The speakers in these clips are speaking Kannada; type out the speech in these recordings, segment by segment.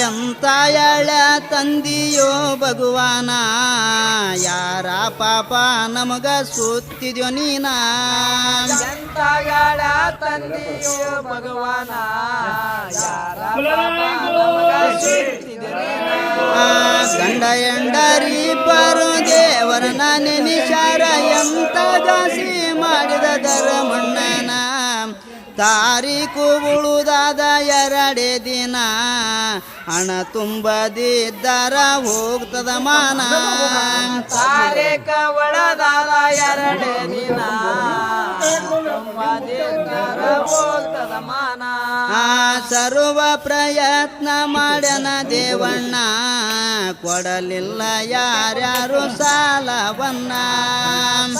ಎಂತ ಎಳ ತಂದಿಯೋ ಭಗವಾನ ಯಾರ ಪಾಪ ನಮಗ ಸುತ್ತಿದ್ಯೋ ನೀನ ಎಂತ ಎಳ ತಂದಿಯೋ ಭಗವಾನ ಯಾರ ಪಾಪ ನಮಗ ಸುತ್ತಿದ್ಯೋ ನೀನ ಗಂಡ ಎಂಡರಿ ಪರು ದೇವರನ ನೆನಿಶಾರ ಎಂತ ದಾಸಿ ಮಾಡಿದ ಧರ್ಮಣ್ಣನ ತಾರೀಕು ಉಳುದಾದ 2 ದಿನ ಹಣ ತುಂಬದಿದ್ದರ ಹೋಗ್ತದ ಮಾನ ತಾರೀಕ ಒಳದಾದ 2 ದಿನ ತುಂಬದಿದ್ದರ ಹೋಗ್ತದ ಮಾನ ಸರ್ವ ಪ್ರಯತ್ನ ಮಾಡ್ಯನ ದೇವಣ್ಣ ಕೊಡಲಿಲ್ಲ ಯಾರ್ಯಾರು ಸಾಲವನ್ನ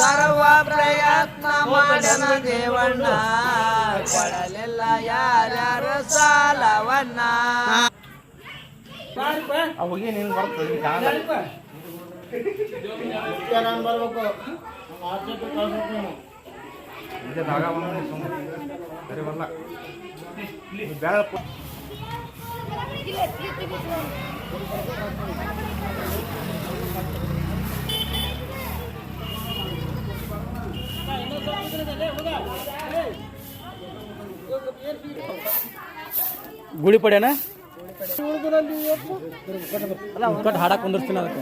ಸರ್ವ ಪ್ರಯತ್ನ ಮಾಡ್ಯನ ದೇವಣ್ಣ ಕೊಡಲಿಲ್ಲ ಯಾರ್ಯಾರು ಸಾಲವನ್ನ ಅವಾಗ ನೀನು ಬರ್ತದೆ ಗುಳಿ ಪಡ್ಯಾನ ಕಟ್ ಹಾಡಕ್ಕೆ ಕುಂದಿರ್ತೀನಿ ಅದಕ್ಕೆ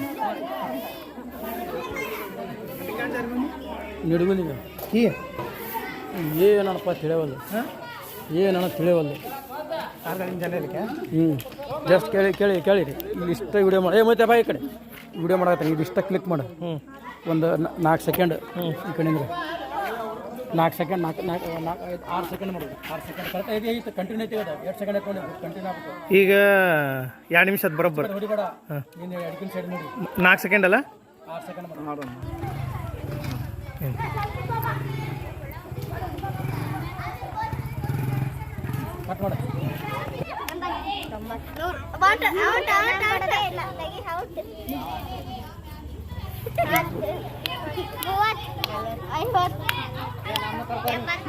ನಿಡುಗುಲಿಗೆ ಏನಪ್ಪ ತಿಳಿಯವಲ್ಲ ಏನನ್ನ ತಿಳಿಯವಲ್ಲ ಜಸ್ಟ್ ಕೇಳಿರಿ ಇಲ್ಲಿ ಇಷ್ಟ ವಿಡಿಯೋ ಮಾಡಿ ಮತ್ತೆ ಬಾ ಈ ಕಡೆ ವಿಡಿಯೋ ಮಾಡತ್ತೆ ಇದು ಇಷ್ಟ ಕ್ಲಿಕ್ ಮಾಡು ಒಂದು 4 ಸೆಕೆಂಡ್ ಈ ಕಡೆಯಿಂದ 4 ಸೆಕೆಂಡ್ 6 ಸೆಕೆಂಡ್ ಮಾಡೋದು 6 ಸೆಕೆಂಡ್ ಕರೆಕ್ಟ್ ಐತಿ ಕಂಟಿನ್ಯೂ ಐತಿ 2 ಸೆಕೆಂಡ್ ಹಾಕೊಂಡು ಕಂಟಿನ್ಯೂ ಆಗ್ಬೇಕು ಈಗ 2 ನಿಮಿಷ ಬರೋಬ್ಬರ ಹೊಡಿಬೇಡ ನೀನು ಅಡ್ಕಿನ ಸೈಡ್ ನೋಡಿ 4 ಸೆಕೆಂಡ್ ಅಲ್ಲ 6 ಸೆಕೆಂಡ್ ಮಾಡೋಣ ಕಟ್ ಮಾಡು ಕೇಕ್ ಮಾಡಿ